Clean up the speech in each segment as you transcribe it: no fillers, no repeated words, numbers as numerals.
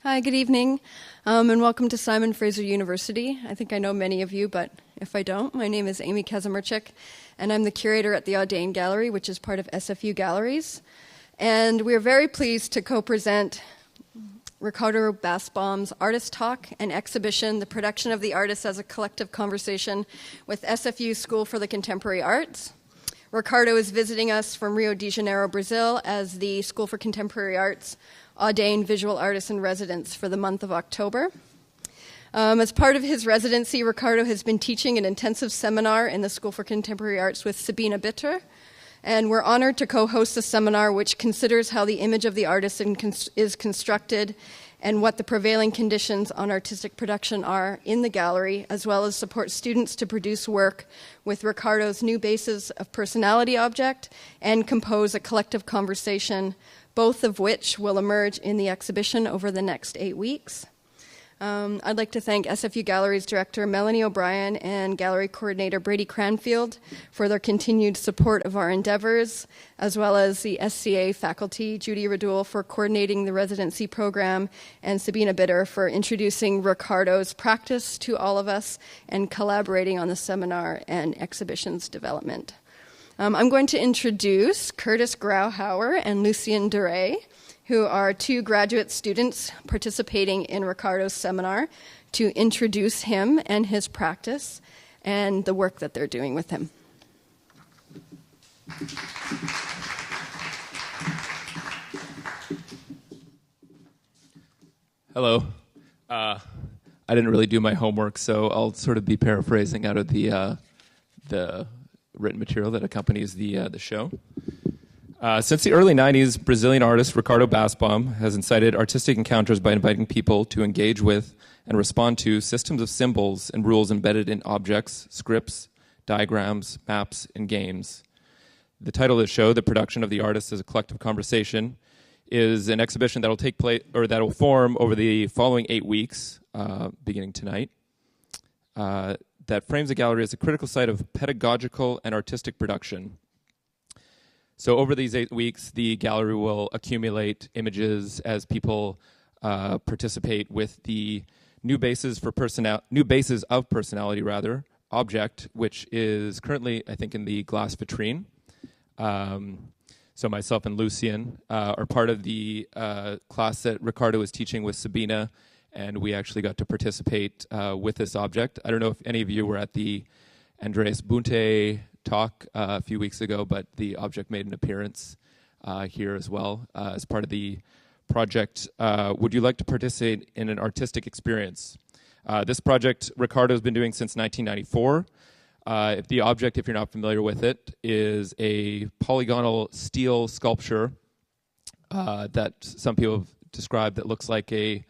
Hi, good evening, and welcome to Simon Fraser University. I think I know many of you, but if I don't, my name is Amy Kazimirchik, and I'm the curator at the Audain Gallery, which is part of SFU Galleries. And we're very pleased to co-present Ricardo Basbaum's Artist Talk and exhibition, The Production of the Artist as a Collective Conversation, with SFU School for the Contemporary Arts. Ricardo is visiting us from Rio de Janeiro, Brazil, as the School for Contemporary Arts Audain Visual Artist in Residence for the month of October. As part of his residency, Ricardo has been teaching an intensive seminar in the School for Contemporary Arts with Sabine Bitter, and we're honored to co-host a seminar which considers how the image of the artist is constructed and what the prevailing conditions on artistic production are in the gallery, as well as support students to produce work with Ricardo's new basis of personality object and compose a collective conversation, both of which will emerge in the exhibition over the next 8 weeks. I'd like to thank SFU Galleries Director Melanie O'Brien and Gallery Coordinator Brady Cranfield for their continued support of our endeavors, as well as the SCA faculty, Judy Radul, for coordinating the residency program, and Sabina Bitter for introducing Ricardo's practice to all of us and collaborating on the seminar and exhibition's development. I'm going to introduce Curtis Grauhauer and Lucien Duray, who are two graduate students participating in Ricardo's seminar, to introduce him and his practice and the work that they're doing with him. Hello. I didn't really do my homework, so I'll sort of be paraphrasing out of the written material that accompanies the show. Since the early 90s, Brazilian artist Ricardo Basbaum has incited artistic encounters by inviting people to engage with and respond to systems of symbols and rules embedded in objects, scripts, diagrams, maps, and games. The title of the show, The Production of the Artist as a Collective Conversation, is an exhibition that will take place, or that will form over the following 8 weeks, beginning tonight, that frames the gallery as a critical site of pedagogical and artistic production. So over these 8 weeks, the gallery will accumulate images as people participate with the new basis of personality, object, which is currently, I think, in the glass vitrine. So myself and Lucien are part of the class that Ricardo is teaching with Sabina, and we actually got to participate with this object. I don't know if any of you were at the Andreas Bunte talk a few weeks ago, but the object made an appearance here as well as part of the project. Would you like to participate in an artistic experience? This project Ricardo has been doing since 1994. The object, if you're not familiar with it, is a polygonal steel sculpture that some people have described that looks like a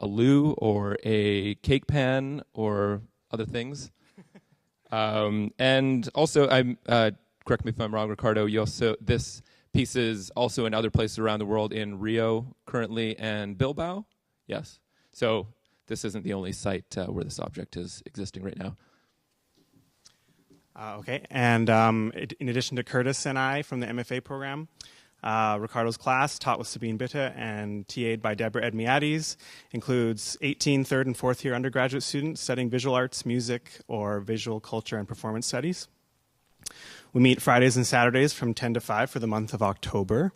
loo or a cake pan or other things. And also, correct me if I'm wrong, Ricardo, this piece is also in other places around the world, in Rio currently and Bilbao? Yes. So this isn't the only site where this object is existing right now. Okay, and in addition to Curtis and I from the MFA program, Ricardo's class, taught with Sabine Bitter and TA'd by Deborah Edmiades, includes 18 third and fourth year undergraduate students studying visual arts, music, or visual culture and performance studies. We meet Fridays and Saturdays from 10 to 5 for the month of October.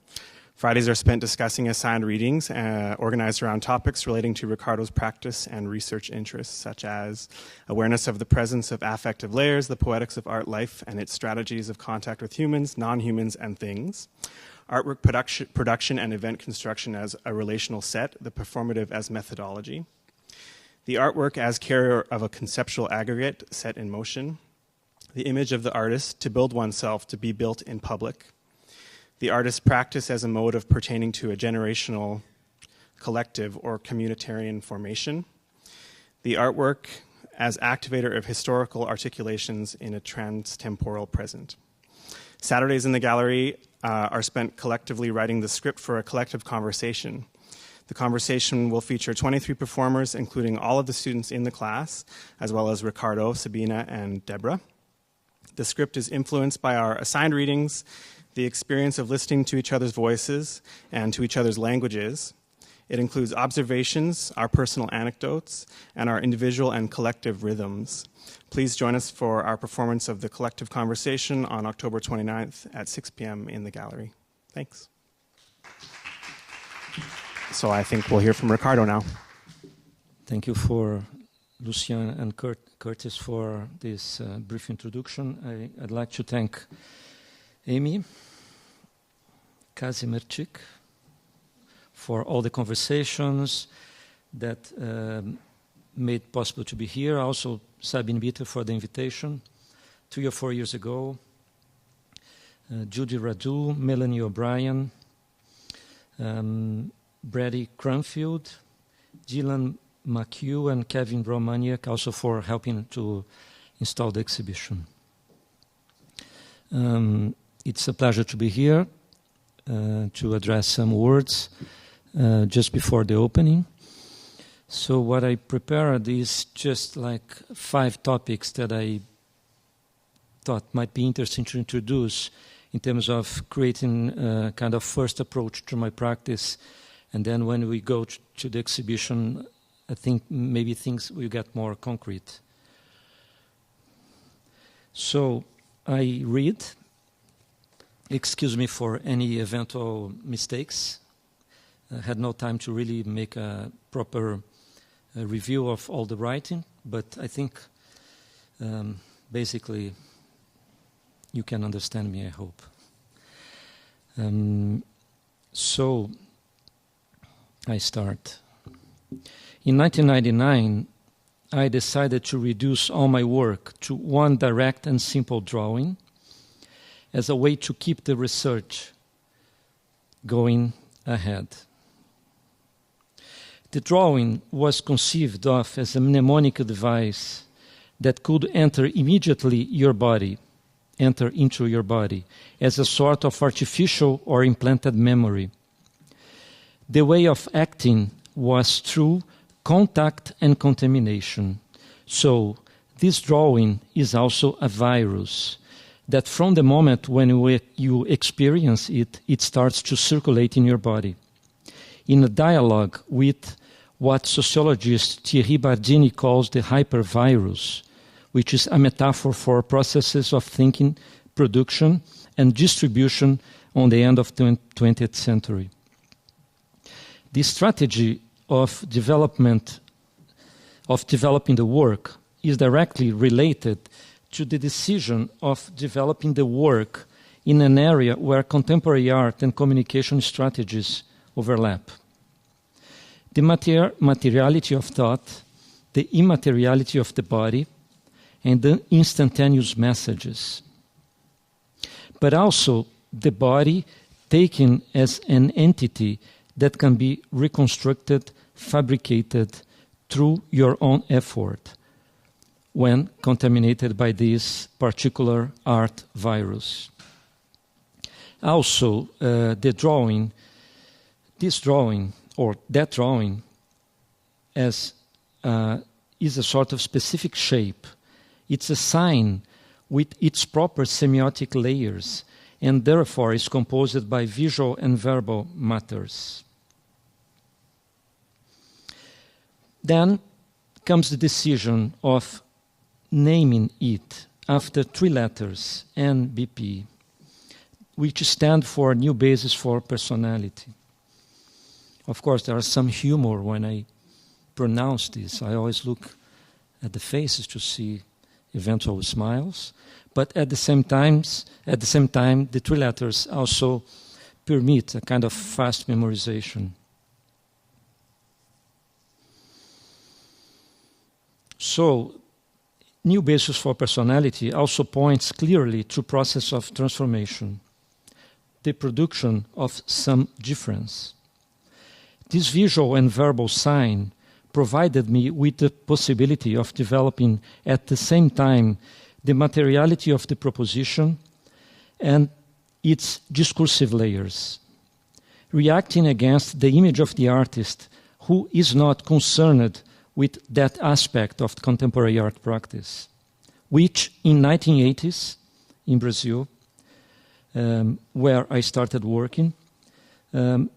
Fridays are spent discussing assigned readings organized around topics relating to Ricardo's practice and research interests, such as awareness of the presence of affective layers, the poetics of art life, and its strategies of contact with humans, non-humans, and things. Artwork production and event construction as a relational set, the performative as methodology. The artwork as carrier of a conceptual aggregate set in motion. The image of the artist, to build oneself, to be built in public. The artist's practice as a mode of pertaining to a generational, collective, or communitarian formation. The artwork as activator of historical articulations in a trans-temporal present. Saturdays in the gallery are spent collectively writing the script for a collective conversation. The conversation will feature 23 performers, including all of the students in the class, as well as Ricardo, Sabina, and Deborah. The script is influenced by our assigned readings, the experience of listening to each other's voices and to each other's languages. It includes observations, our personal anecdotes, and our individual and collective rhythms. Please join us for our performance of the collective conversation on October 29th at 6 p.m. in the gallery. Thanks. So I think we'll hear from Ricardo now. Thank you for Lucian and Curtis for this brief introduction. I'd like to thank Amy Kazimirchik for all the conversations that made possible to be here. Also, Sabine Bitter for the invitation 3 or 4 years ago. Judy Radu, Melanie O'Brien, Brady Cranfield, Dylan McHugh, and Kevin Romaniak also for helping to install the exhibition. It's a pleasure to be here to address some words just before the opening. So what I prepared is just like 5 topics that I thought might be interesting to introduce in terms of creating a kind of first approach to my practice. And then when we go to the exhibition, I think maybe things will get more concrete. So I read. Excuse me for any eventual mistakes. I had no time to really make a proper review of all the writing, but I think basically you can understand me, I hope. So I start. In 1999, I decided to reduce all my work to one direct and simple drawing as a way to keep the research going ahead. The drawing was conceived of as a mnemonic device that could enter into your body, as a sort of artificial or implanted memory. The way of acting was through contact and contamination. So this drawing is also a virus that from the moment when you experience it, it starts to circulate in your body. In a dialogue with what sociologist Thierry Bardini calls the hypervirus, which is a metaphor for processes of thinking, production, and distribution on the end of the 20th century. The strategy of developing the work is directly related to the decision of developing the work in an area where contemporary art and communication strategies overlap. The materiality of thought, the immateriality of the body, and the instantaneous messages. But also the body taken as an entity that can be reconstructed, fabricated through your own effort when contaminated by this particular art virus. Also, that drawing as is a sort of specific shape. It's a sign with its proper semiotic layers, and therefore is composed by visual and verbal matters. Then comes the decision of naming it after 3 letters, NBP, which stand for New Basis for Personality. Of course, there is some humor when I pronounce this. I always look at the faces to see eventual smiles, but at the same time, the 3 letters also permit a kind of fast memorization. So, New Basis for Personality also points clearly to process of transformation, the production of some difference. This visual and verbal sign provided me with the possibility of developing at the same time the materiality of the proposition and its discursive layers, reacting against the image of the artist who is not concerned with that aspect of contemporary art practice, which in 1980s in Brazil where I started working. The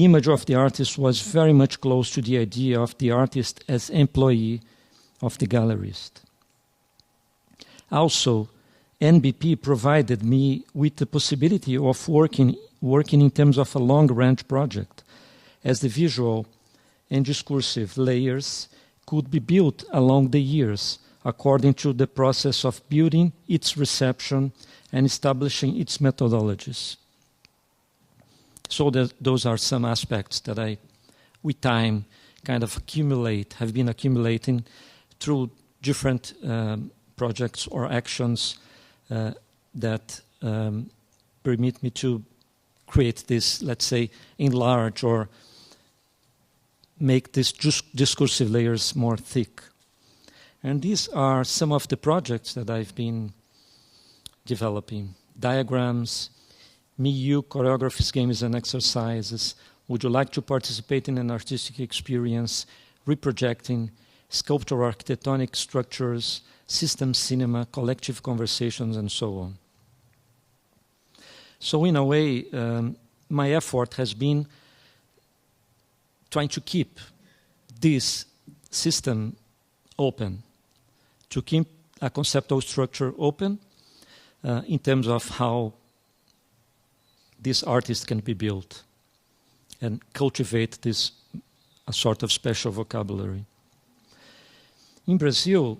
image of the artist was very much close to the idea of the artist as employee of the gallerist. Also, NBP provided me with the possibility of working in terms of a long-range project, as the visual and discursive layers could be built along the years according to the process of building its reception and establishing its methodologies. So those are some aspects that I, with time, kind of have been accumulating through different projects or actions that permit me to create this, let's say, enlarge or make these discursive layers more thick. And these are some of the projects that I've been developing. Diagrams, me, you, choreographies, games, and exercises. Would you like to participate in an artistic experience? Reprojecting, sculptural architectonic structures, system cinema, collective conversations, and so on. So in a way, my effort has been trying to keep this system open, to keep a conceptual structure open in terms of how this artist can be built and cultivate this a sort of special vocabulary. In Brazil,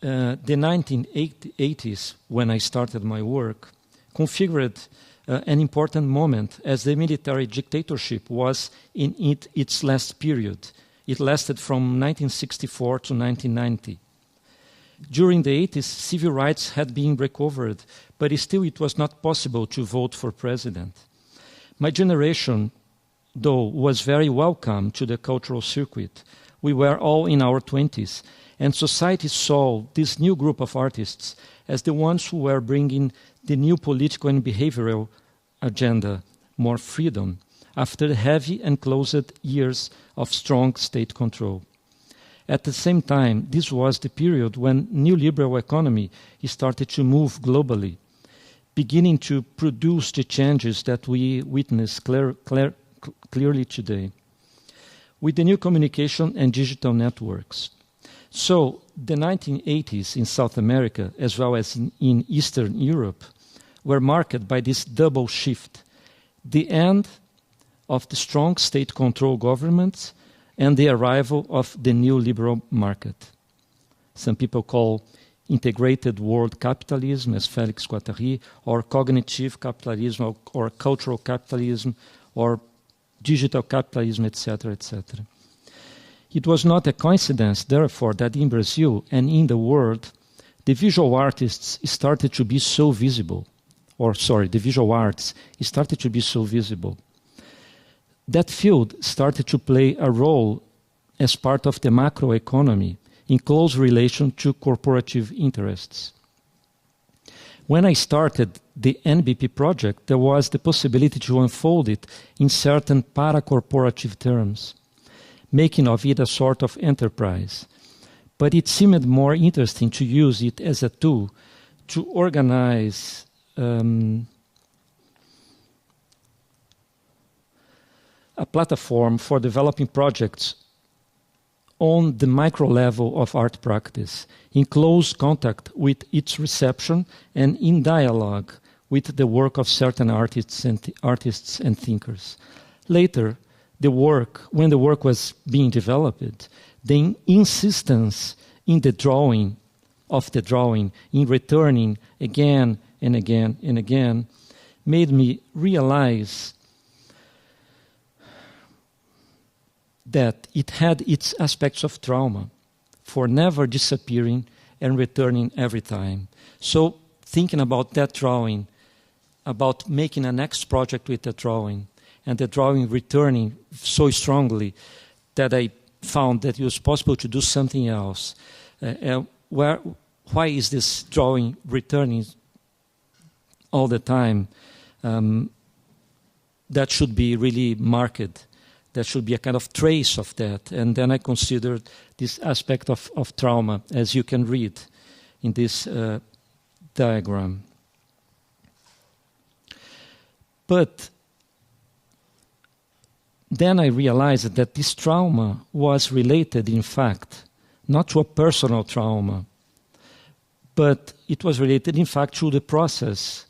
the 1980s, when I started my work, configured an important moment as the military dictatorship was in its last period. It lasted from 1964 to 1990. During the 80s, civil rights had been recovered, but still it was not possible to vote for president. My generation, though, was very welcome to the cultural circuit. We were all in our 20s, and society saw this new group of artists as the ones who were bringing the new political and behavioral agenda, more freedom, after the heavy and closed years of strong state control. At the same time, this was the period when neoliberal economy started to move globally, beginning to produce the changes that we witness clearly today, with the new communication and digital networks. So the 1980s in South America, as well as in Eastern Europe, were marked by this double shift, the end of the strong state control governments and the arrival of the new liberal market. Some people call integrated world capitalism, as Félix Guattari, or cognitive capitalism, or cultural capitalism, or digital capitalism, etc., etc. It was not a coincidence, therefore, that in Brazil and in the world, the visual artists started to be so visible. The visual arts started to be so visible. That field started to play a role as part of the macroeconomy in close relation to corporative interests. When I started the NBP project, there was the possibility to unfold it in certain para-corporative terms, making of it a sort of enterprise. But it seemed more interesting to use it as a tool to organize a platform for developing projects on the micro level of art practice, in close contact with its reception and in dialogue with the work of certain artists and thinkers. Later, when the work was being developed, the insistence in the drawing, in returning again and again and again, made me realize that it had its aspects of trauma for never disappearing and returning every time. So thinking about that drawing, about making a next project with the drawing, and the drawing returning so strongly that I found that it was possible to do something else. Why is this drawing returning all the time? That should be really marked. There should be a kind of trace of that. And then I considered this aspect of trauma, as you can read in this diagram. But then I realized that this trauma was related, in fact, not to a personal trauma, but it was related, in fact, to the process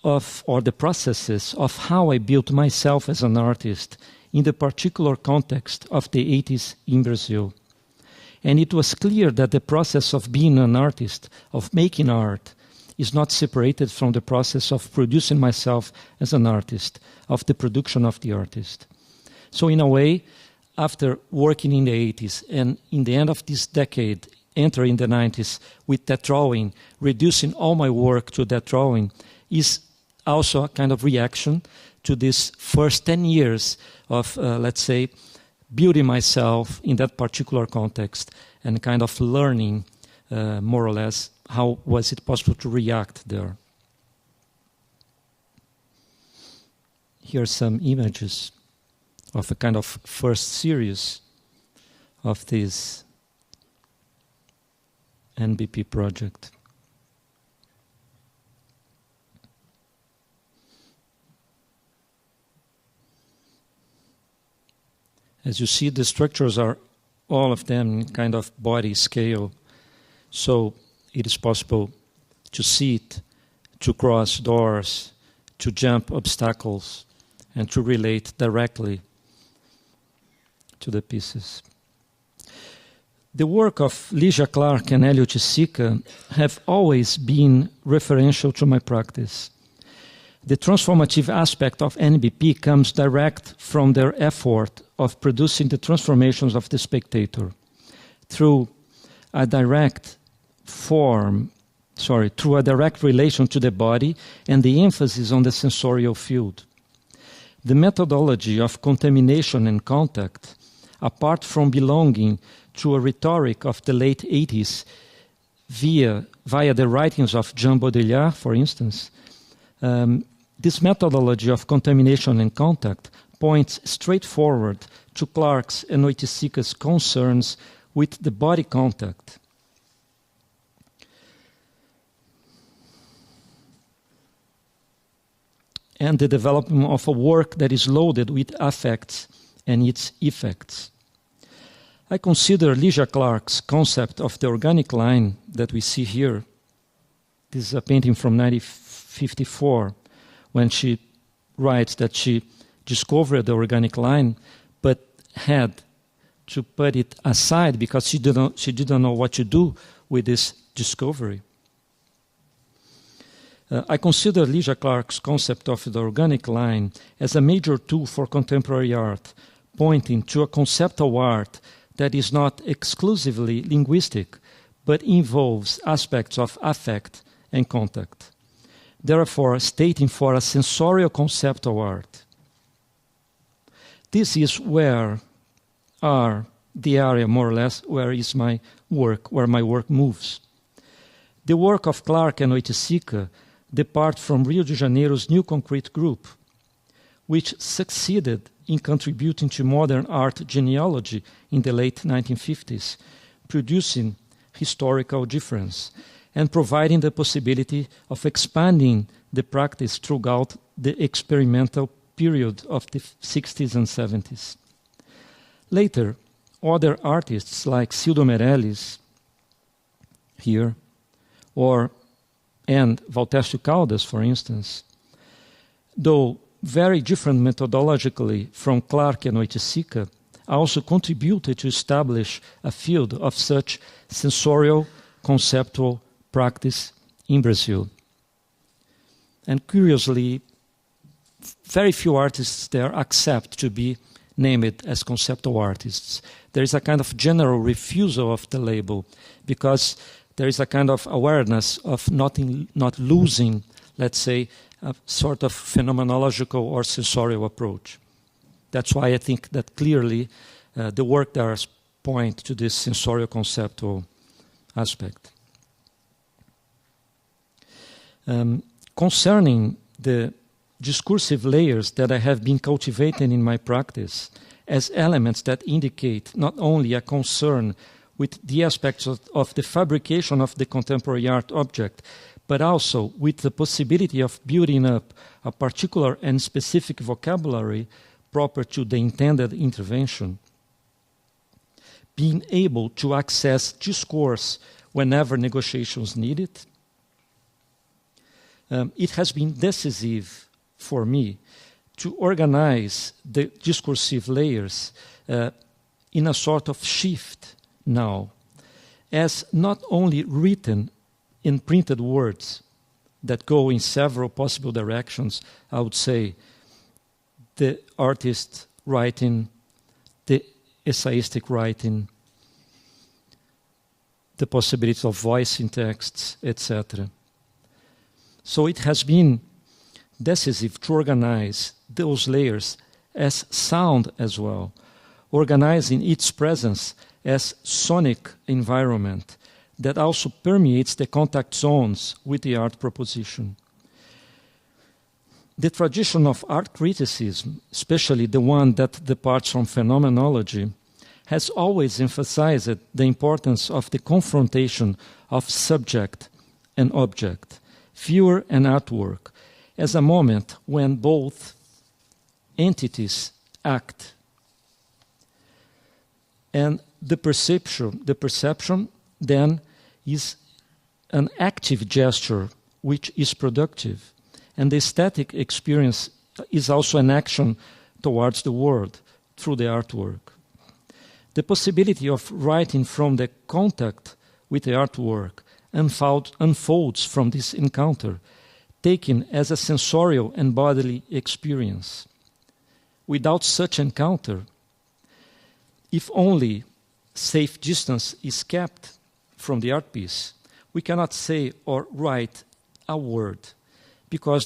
or the processes of how I built myself as an artist in the particular context of the 80s in Brazil. And it was clear that the process of being an artist, of making art, is not separated from the process of producing myself as an artist, of the production of the artist. So in a way, after working in the 80s and in the end of this decade, entering the 90s with that drawing, reducing all my work to that drawing, is also a kind of reaction to this first 10 years of, let's say, building myself in that particular context and kind of learning, more or less, how was it possible to react there. Here are some images of a kind of first series of this NBP project. As you see, the structures are all of them in kind of body scale, so it is possible to sit, to cross doors, to jump obstacles, and to relate directly to the pieces. The work of Lygia Clark and Elliot Sika have always been referential to my practice. The transformative aspect of NBP comes direct from their effort of producing the transformations of the spectator through a direct relation to the body and the emphasis on the sensorial field. The methodology of contamination and contact, apart from belonging to a rhetoric of the late 80s via the writings of Jean Baudrillard, for instance, this methodology of contamination and contact points straight forward to Clark's and Oiticica's concerns with the body contact. And the development of a work that is loaded with affects and its effects. I consider Lygia Clark's concept of the organic line that we see here. This is a painting from 1954, when she writes that she discovered the organic line, but had to put it aside because she didn't know what to do with this discovery. I consider Lygia Clark's concept of the organic line as a major tool for contemporary art, pointing to a conceptual art that is not exclusively linguistic, but involves aspects of affect and contact. Therefore, stating for a sensorial conceptual art. This is where are the area, more or less, where my work moves. The work of Clark and Oiticica depart from Rio de Janeiro's New Concrete Group, which succeeded in contributing to modern art genealogy in the late 1950s, producing historical difference and providing the possibility of expanding the practice throughout the experimental period of the 60s and 70s. Later, other artists like Cildo Meirelles, here, and Valtércio Caldas, for instance, though very different methodologically from Clark and Oiticica, also contributed to establish a field of such sensorial, conceptual practice in Brazil. And curiously, very few artists there accept to be named as conceptual artists. There is a kind of general refusal of the label because there is a kind of awareness of not losing, let's say, a sort of phenomenological or sensorial approach. That's why I think that clearly the work there point to this sensorial conceptual aspect. Concerning the discursive layers that I have been cultivating in my practice as elements that indicate not only a concern with the aspects of the fabrication of the contemporary art object, but also with the possibility of building up a particular and specific vocabulary proper to the intended intervention, being able to access discourse whenever negotiations need it. It has been decisive for me to organize the discursive layers in a sort of shift now, as not only written in printed words that go in several possible directions, I would say the artist writing, the essayistic writing, the possibilities of voice in texts, etc. So it has been decisive to organize those layers as sound as well, organizing its presence as sonic environment that also permeates the contact zones with the art proposition. The tradition of art criticism, especially the one that departs from phenomenology, has always emphasized the importance of the confrontation of subject and object, viewer and artwork, as a moment when both entities act. And the perception then is an active gesture which is productive. And the aesthetic experience is also an action towards the world through the artwork. The possibility of writing from the contact with the artwork unfolds from this encounter, taken as a sensorial and bodily experience. Without such encounter, if only safe distance is kept from the art piece, we cannot say or write a word, because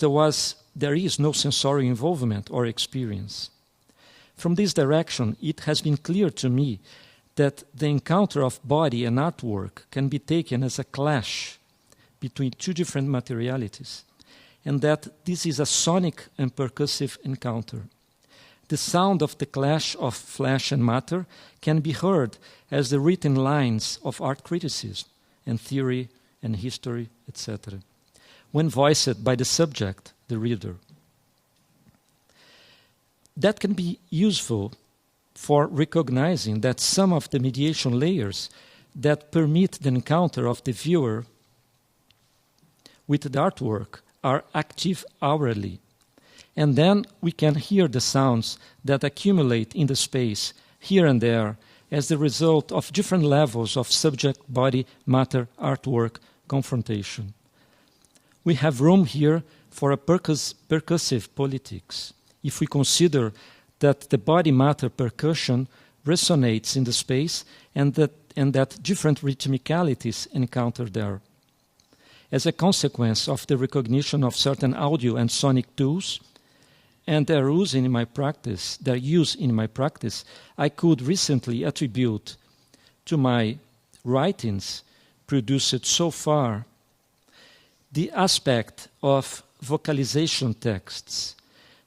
there is no sensorial involvement or experience. From this direction, it has been clear to me that the encounter of body and artwork can be taken as a clash between two different materialities, and that this is a sonic and percussive encounter. The sound of the clash of flesh and matter can be heard as the written lines of art criticism and theory and history, etc., when voiced by the subject, the reader. That can be useful for recognizing that some of the mediation layers that permit the encounter of the viewer with the artwork are active hourly. And then we can hear the sounds that accumulate in the space here and there as the result of different levels of subject, body, matter, artwork confrontation. We have room here for a percussive politics, if we consider that the body-matter percussion resonates in the space and that different rhythmicalities encounter there. As a consequence of the recognition of certain audio and sonic tools and their use in my practice, I could recently attribute to my writings produced so far the aspect of vocalization texts,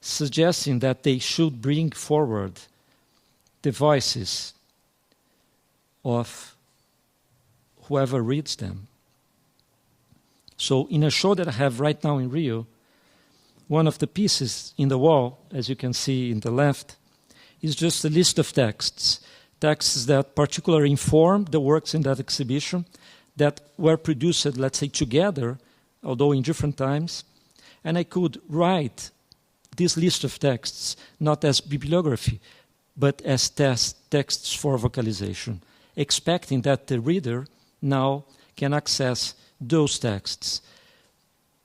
suggesting that they should bring forward the voices of whoever reads them. So in a show that I have right now in Rio, one of the pieces in the wall, as you can see in the left, is just a list of texts that particularly inform the works in that exhibition, that were produced, let's say, together, although in different times, and I could write this list of texts not as bibliography, but as texts for vocalization, expecting that the reader now can access those texts,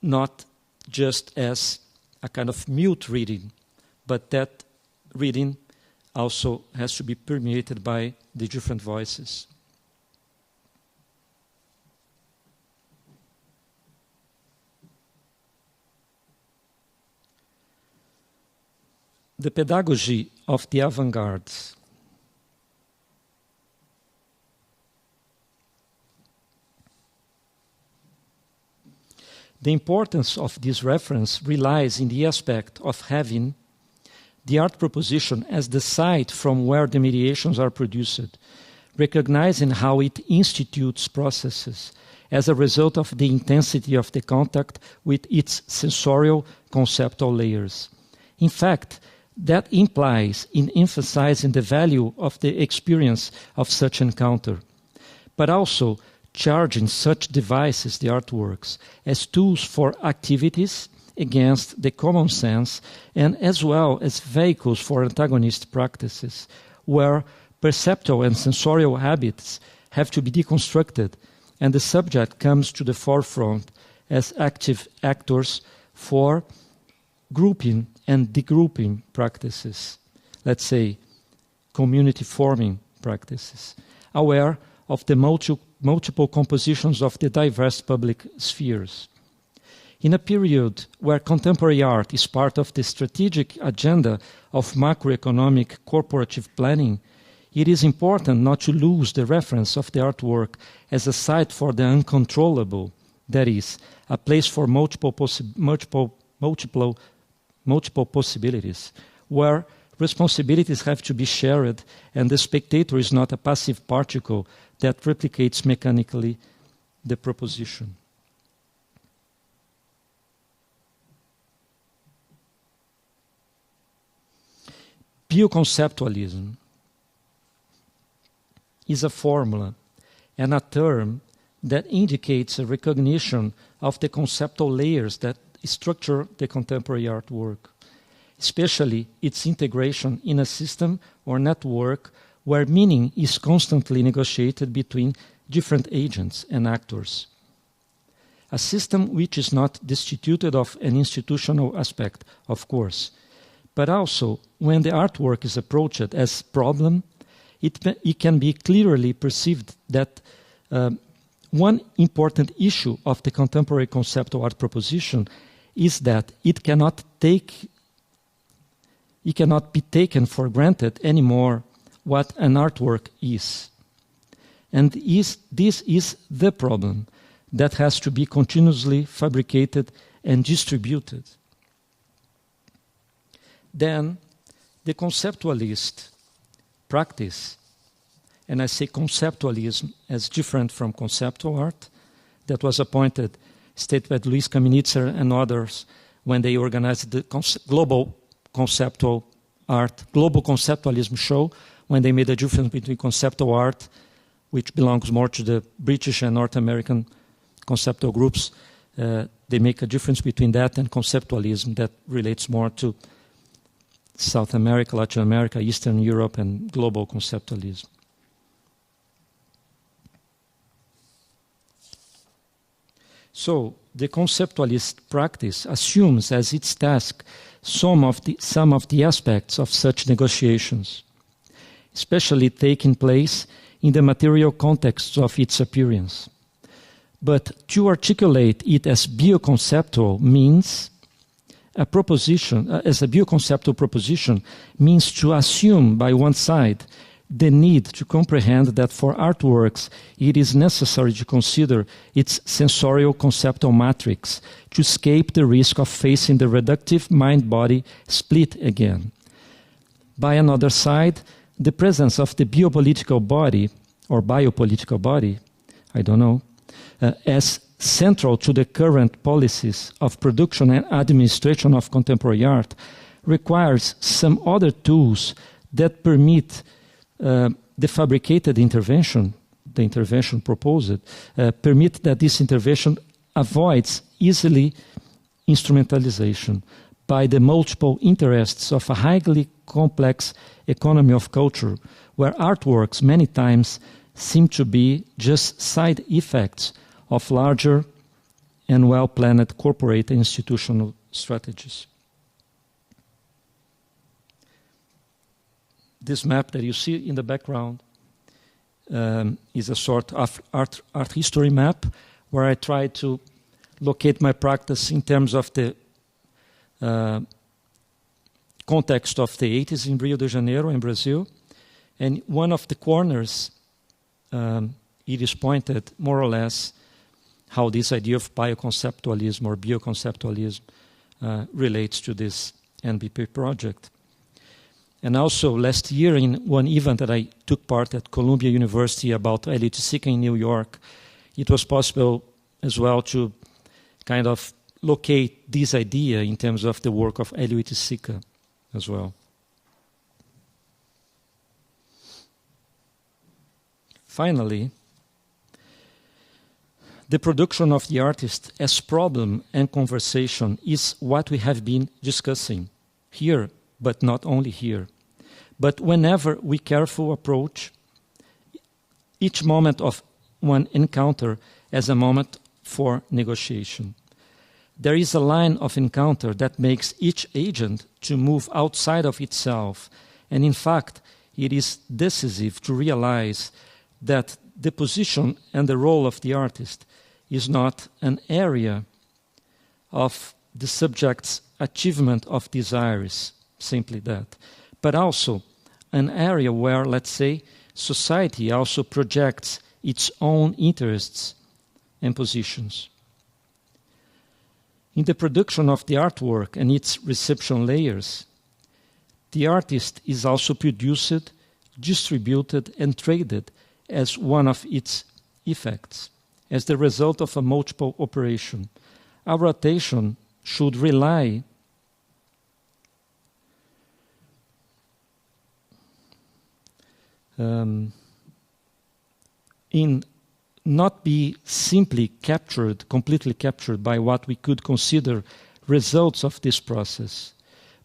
not just as a kind of mute reading, but that reading also has to be permeated by the different voices. The pedagogy of the avant-garde. The importance of this reference relies in the aspect of having the art proposition as the site from where the mediations are produced, recognizing how it institutes processes as a result of the intensity of the contact with its sensorial conceptual layers. In fact, that implies in emphasizing the value of the experience of such encounter, but also charging such devices, the artworks, as tools for activities against the common sense and as well as vehicles for antagonist practices, where perceptual and sensorial habits have to be deconstructed and the subject comes to the forefront as active actors for grouping and degrouping practices, let's say community forming practices, aware of the multiple compositions of the diverse public spheres. In a period where contemporary art is part of the strategic agenda of macroeconomic corporative planning, it is important not to lose the reference of the artwork as a site for the uncontrollable, that is, a place for multiple possibilities, where responsibilities have to be shared and the spectator is not a passive particle that replicates mechanically the proposition. Bioconceptualism is a formula and a term that indicates a recognition of the conceptual layers that structure the contemporary artwork, especially its integration in a system or network where meaning is constantly negotiated between different agents and actors. A system which is not destituted of an institutional aspect, of course, but also when the artwork is approached as problem, it can be clearly perceived that one important issue of the contemporary conceptual art proposition is that it cannot be taken for granted anymore what an artwork is. And this is the problem that has to be continuously fabricated and distributed. Then the conceptualist practice, and I say conceptualism as different from conceptual art, that was appointed stated by Luis Kaminitzer and others when they organized the global conceptual art, global conceptualism show, when they made a difference between conceptual art, which belongs more to the British and North American conceptual groups. They make a difference between that and conceptualism that relates more to South America, Latin America, Eastern Europe, and global conceptualism. So the conceptualist practice assumes as its task some of the aspects of such negotiations, especially taking place in the material contexts of its appearance. But to articulate it as bioconceptual means a proposition, as a bioconceptual proposition, means to assume by one side the need to comprehend that for artworks it is necessary to consider its sensorial conceptual matrix to escape the risk of facing the reductive mind-body split again. By another side, the presence of the biopolitical body, or biopolitical body, I don't know, as central to the current policies of production and administration of contemporary art requires some other tools that permit the fabricated intervention, the intervention proposed, permit that this intervention avoids easily instrumentalization by the multiple interests of a highly complex economy of culture, where artworks many times seem to be just side effects of larger and well-planned corporate and institutional strategies. This map that you see in the background is a sort of art history map where I try to locate my practice in terms of the context of the 80s in Rio de Janeiro in Brazil. And one of the corners, it is pointed more or less how this idea of bioconceptualism or bioconceptualism relates to this NBP project. And also last year in one event that I took part at Columbia University about Eliot Sica in New York, it was possible as well to kind of locate this idea in terms of the work of Eliot Sica as well. Finally, the production of the artist as problem and conversation is what we have been discussing here, but not only here. But whenever we carefully approach each moment of one encounter as a moment for negotiation. There is a line of encounter that makes each agent to move outside of itself, and in fact, it is decisive to realize that the position and the role of the artist is not an area of the subject's achievement of desires, simply that, but also an area where, let's say, society also projects its own interests and positions. In the production of the artwork and its reception layers, the artist is also produced, distributed, and traded as one of its effects, as the result of a multiple operation. Our rotation should rely in not be simply captured, completely captured by what we could consider results of this process,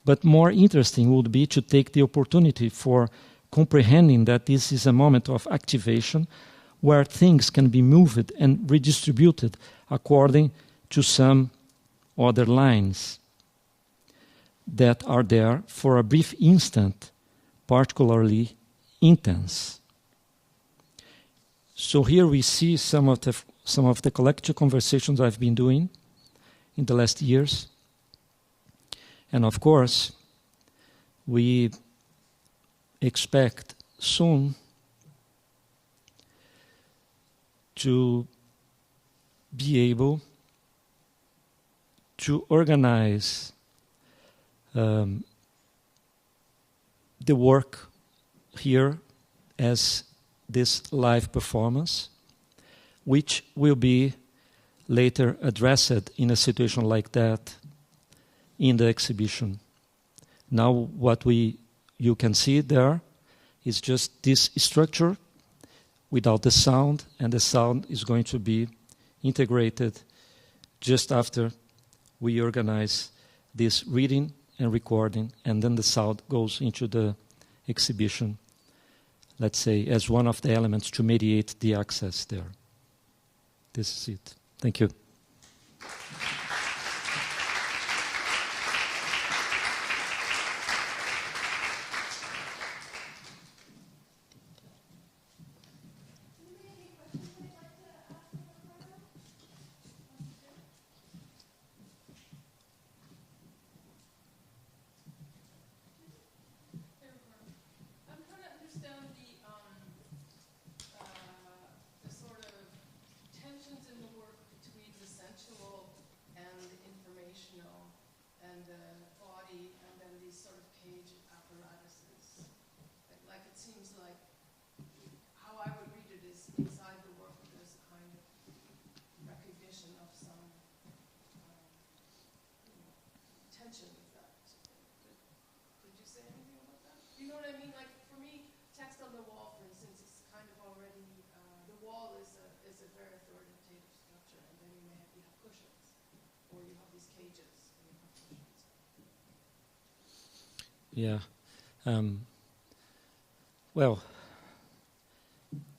but more interesting would be to take the opportunity for comprehending that this is a moment of activation where things can be moved and redistributed according to some other lines that are there for a brief instant, particularly intense. So here we see some of the collective conversations I've been doing in the last years. And of course, we expect soon to be able to organize the work here as this live performance, which will be later addressed in a situation like that in the exhibition. Now what you can see there is just this structure without the sound, and the sound is going to be integrated just after we organize this reading and recording, and then the sound goes into the exhibition, let's say, as one of the elements to mediate the access there. This is it. Thank you. Yeah. Well,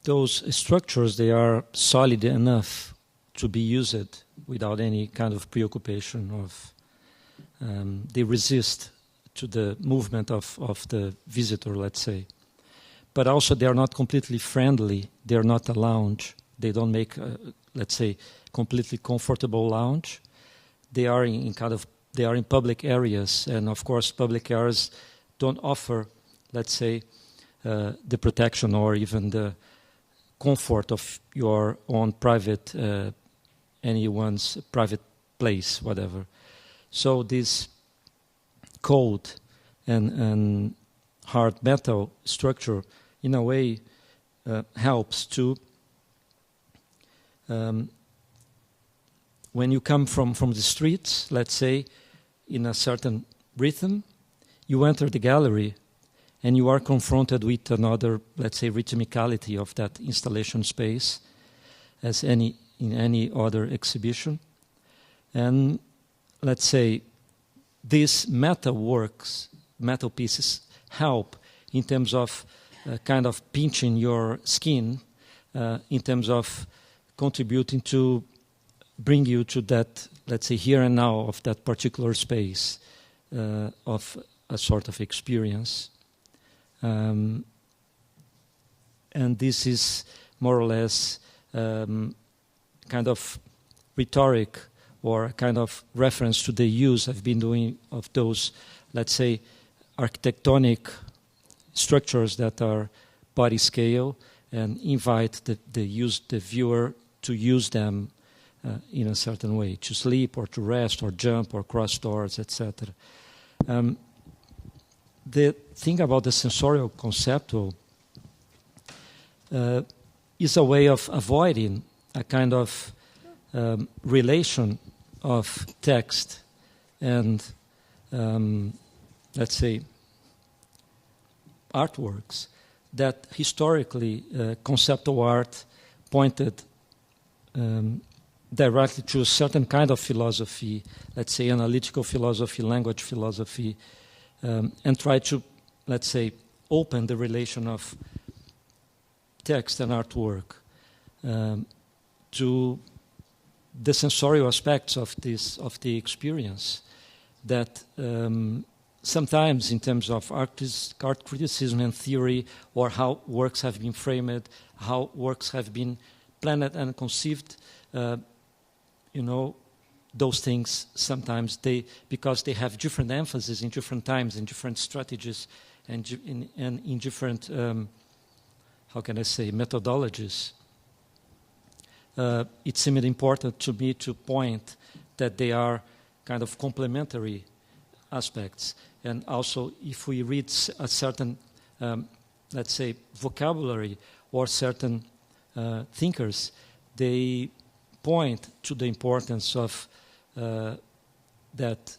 those structures, they are solid enough to be used without any kind of preoccupation of they resist to the movement of the visitor, let's say. But also they are not completely friendly. They are not a lounge. They don't make, let's say, completely comfortable lounge. They are they are in public areas, and of course public areas don't offer, let's say, the protection or even the comfort of your own private, anyone's private place, whatever. So this code and hard metal structure, in a way, helps to, when you come from the streets, let's say, in a certain rhythm, you enter the gallery and you are confronted with another, let's say, rhythmicality of that installation space as in any other exhibition. And let's say these metal pieces help in terms of kind of pinching your skin, in terms of contributing to bring you to that, let's say, here and now of that particular space of a sort of experience. And this is more or less kind of rhetoric or a kind of reference to the use I've been doing of those, let's say, architectonic structures that are body scale and invite the viewer to use them in a certain way, to sleep or to rest or jump or cross doors, etc. The thing about the sensorial conceptual is a way of avoiding a kind of relation of text and, let's say, artworks that historically conceptual art pointed directly to a certain kind of philosophy, let's say analytical philosophy, language philosophy, and try to, let's say, open the relation of text and artwork to the sensorial aspects of the experience that sometimes in terms of art criticism and theory, or how works have been framed, how works have been planned and conceived, those things sometimes because they have different emphasis in different times, in different strategies, and in different, how can I say, methodologies. It seemed important to me to point that they are kind of complementary aspects. And also, if we read a certain, let's say, vocabulary or certain thinkers, they point to the importance of that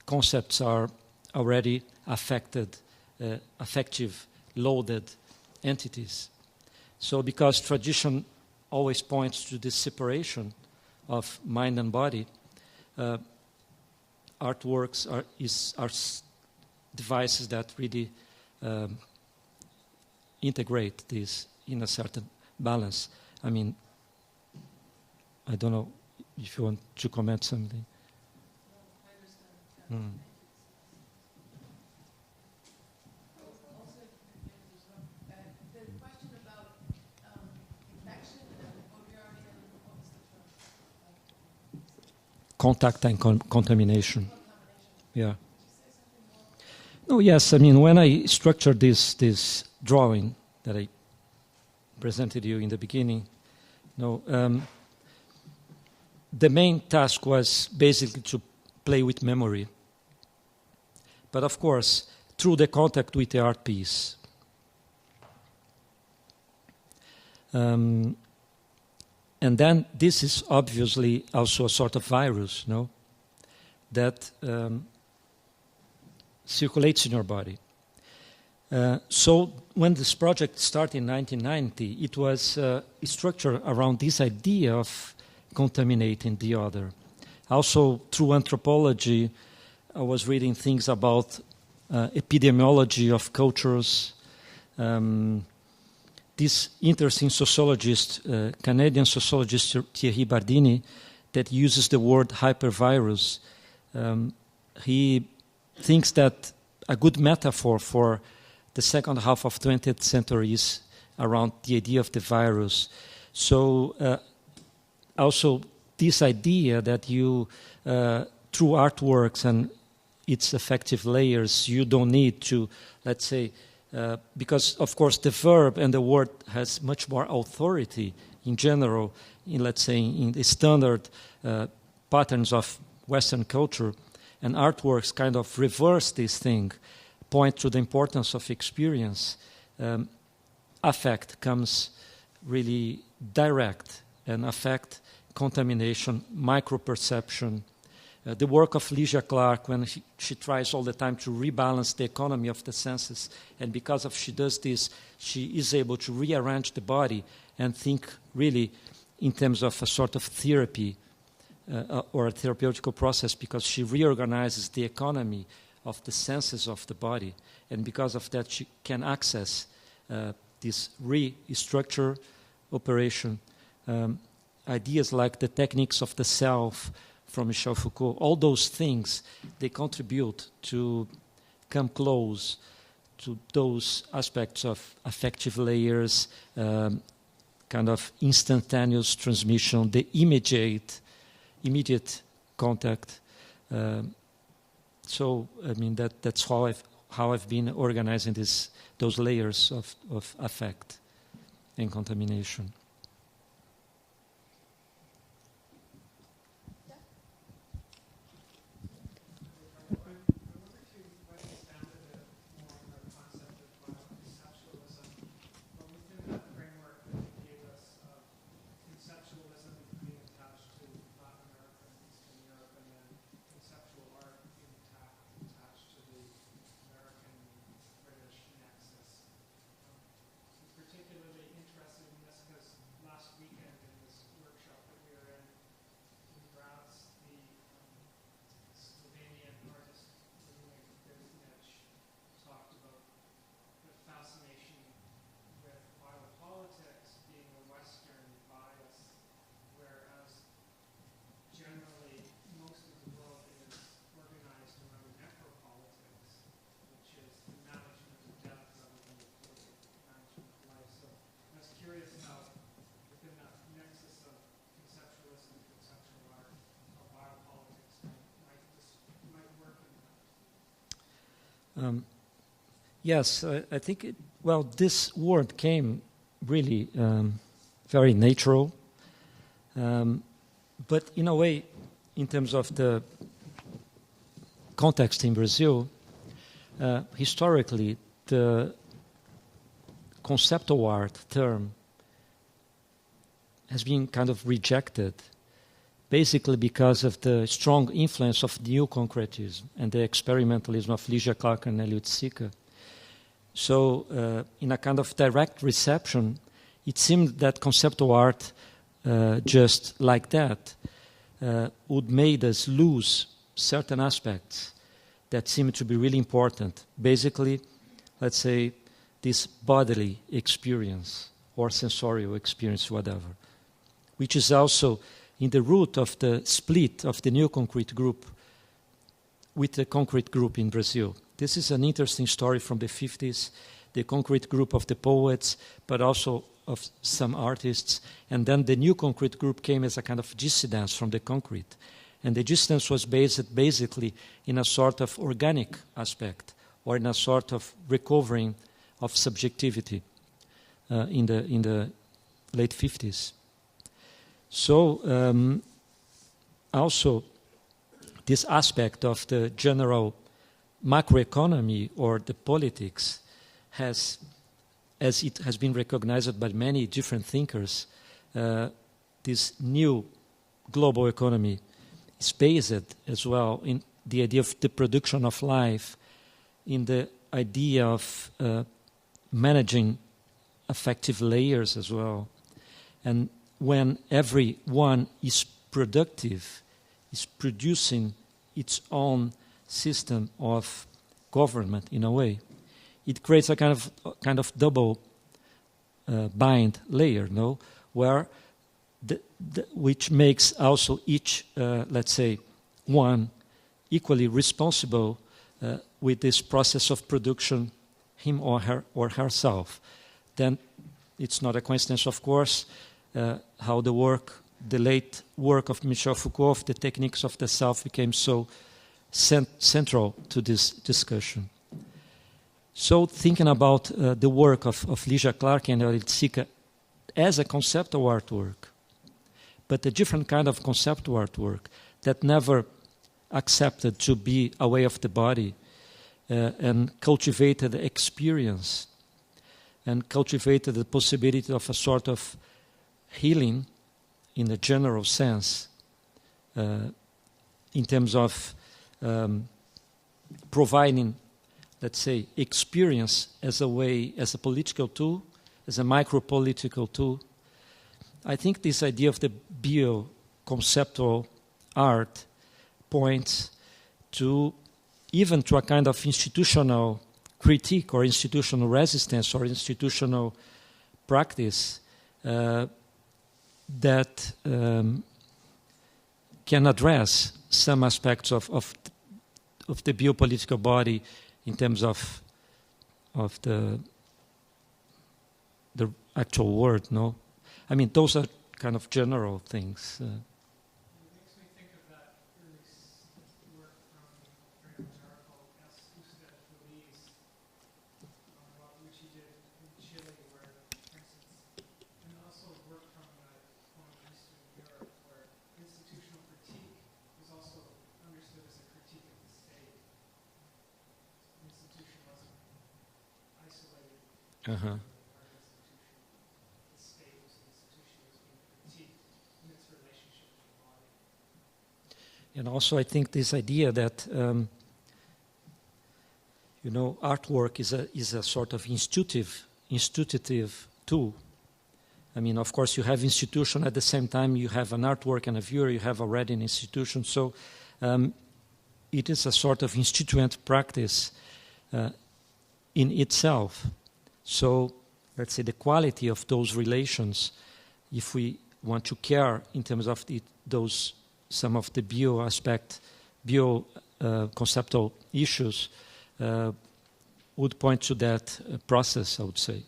concepts are already affective, loaded entities. So because tradition always points to this separation of mind and body, artworks are devices that really integrate this in a certain balance. I mean, I don't know if you want to comment something. No, I understand. The question about infection and what was the term? Contact and contamination. Yeah. No, yes. I mean, when I structured this drawing that I presented you in the beginning, the main task was basically to play with memory. But of course, through the contact with the art piece. And then this is obviously also a sort of virus, that circulates in your body. So when this project started in 1990, it was structured around this idea of contaminating the other. Also, through anthropology, I was reading things about epidemiology of cultures. This interesting sociologist, Canadian sociologist Thierry Bardini, that uses the word hypervirus, he thinks that a good metaphor for the second half of 20th century is around the idea of the virus. So also this idea that you, through artworks and its effective layers, you don't need to, let's say, because of course the verb and the word has much more authority in general, let's say, in the standard patterns of Western culture, and artworks kind of reverse this thing, point to the importance of experience, affect comes really direct, and affect, contamination, micro-perception. The work of Lygia Clark, when she tries all the time to rebalance the economy of the senses, and because of she does this, she is able to rearrange the body and think really in terms of a sort of therapy or a therapeutical process, because she reorganizes the economy of the senses of the body, and because of that she can access this restructure operation. Ideas like the techniques of the self from Michel Foucault, all those things, they contribute to come close to those aspects of affective layers, kind of instantaneous transmission, the immediate contact. So, I mean, that's how I've been organizing those layers of affect and contamination. Yes, I think, this word came really very natural. But in a way, in terms of the context in Brazil, historically, the conceptual art term has been kind of rejected, basically because of the strong influence of new concretism and the experimentalism of Lygia Clark and Eliot Sica. So, in a kind of direct reception, it seemed that conceptual art, just like that, would make us lose certain aspects that seemed to be really important. Basically, let's say, this bodily experience or sensorial experience, whatever, which is also in the root of the split of the new concrete group with the concrete group in Brazil. This is an interesting story from the 50s, the concrete group of the poets, but also of some artists. And then the new concrete group came as a kind of dissidence from the concrete. And the dissidence was based basically in a sort of organic aspect, or in a sort of recovering of subjectivity in the late 50s. So also this aspect of the general macroeconomy or the politics has, as it has been recognized by many different thinkers, this new global economy is based as well in the idea of the production of life, in the idea of managing affective layers as well. And when everyone is productive, is producing its own system of government in a way, it creates a kind of double bind layer, no, where which makes also each, let's say, one equally responsible with this process of production, him or herself. Then it's not a coincidence, of course, how the late work of Michel Foucault, of the techniques of the self, became so central to this discussion. So thinking about the work of Lygia Clark and Eliot Sica as a conceptual artwork, but a different kind of conceptual artwork that never accepted to be a way of the body, and cultivated experience and cultivated the possibility of a sort of healing in a general sense in terms of providing, let's say, experience as a way, as a political tool, as a micro-political tool. I think this idea of the bio-conceptual art points to even to a kind of institutional critique or institutional resistance or institutional practice that can address some aspects of the biopolitical body in terms of the actual word, no? I mean, those are kind of general things. It makes me think of that early work from French article Hastings St, which he did in Chile, where, for instance, and also work from Eastern Europe, where institutional critique was also understood as a critique of the state. The institution wasn't isolated. Uh-huh. And also, I think this idea that artwork is a sort of institutive tool. I mean, of course, you have institution at the same time. You have an artwork and a viewer. You have already an institution. So it is a sort of instituent practice in itself. So let's say the quality of those relations, if we want to care in terms of those. Some of the conceptual issues would point to that process, I would say.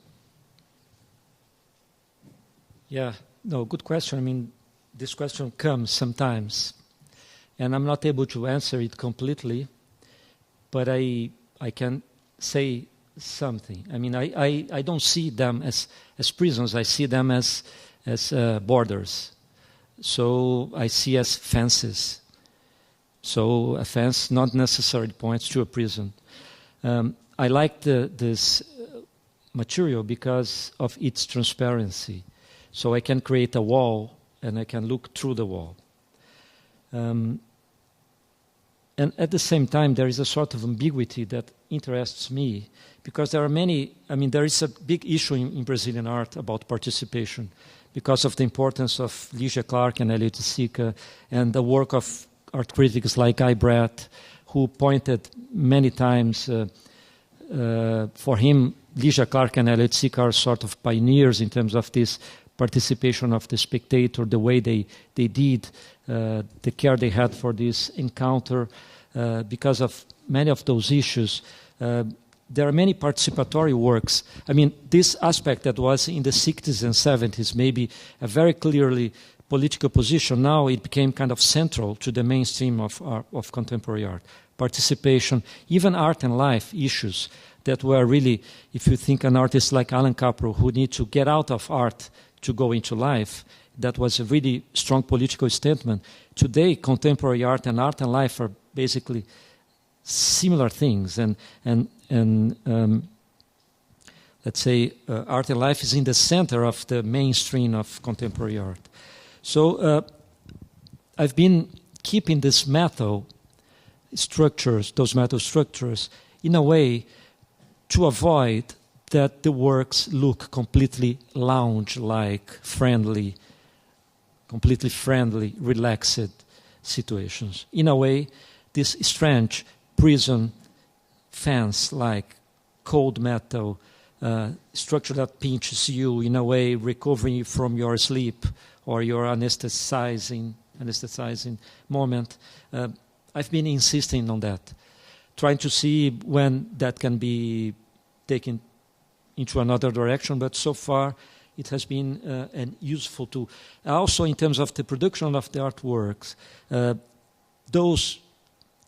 Yeah, no, good question. I mean, this question comes sometimes, and I'm not able to answer it completely, but I can say something. I mean, I don't see them as prisons. I see them as borders. So I see as fences. So a fence not necessarily points to a prison. I like this material because of its transparency. So I can create a wall and I can look through the wall. And at the same time, there is a sort of ambiguity that interests me because there are many, I mean, there is a big issue in Brazilian art about participation because of the importance of Lígia Clark and Elliot Sica and the work of art critics like Guy Brett, who pointed many times, for him, Lígia Clark and Elliot Sica are sort of pioneers in terms of this participation of the spectator, the way they did, the care they had for this encounter. Because of many of those issues, there are many participatory works. I mean, this aspect that was in the 60s and 70s, maybe a very clearly political position, now it became kind of central to the mainstream of contemporary art. Participation, even art and life issues that were really, if you think an artist like Alan Capro, who need to get out of art to go into life, that was a really strong political statement. Today, contemporary art and life are basically similar things, and let's say art and life is in the center of the mainstream of contemporary art. So I've been keeping this those metal structures, in a way to avoid that the works look completely lounge-like, friendly, completely friendly, relaxed situations. In a way, this strange prison fence-like cold metal structure that pinches you, in a way recovering you from your sleep or your anesthetizing moment. I've been insisting on that, trying to see when that can be taken into another direction, but so far it has been an useful tool. Also, in terms of the production of the artworks,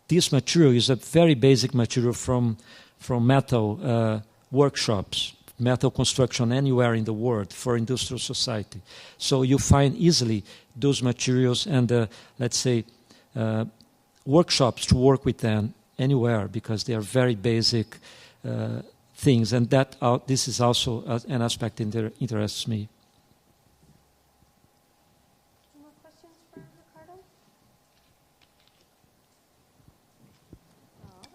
this material is a very basic material from metal workshops, metal construction anywhere in the world for industrial society. So you find easily those materials and, let's say, workshops to work with them anywhere because they are very basic things, and this is also an aspect that interests me. Any more questions for Ricardo?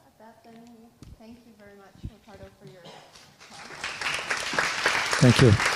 At that, then, thank you very much, Ricardo, for your talk. Thank you.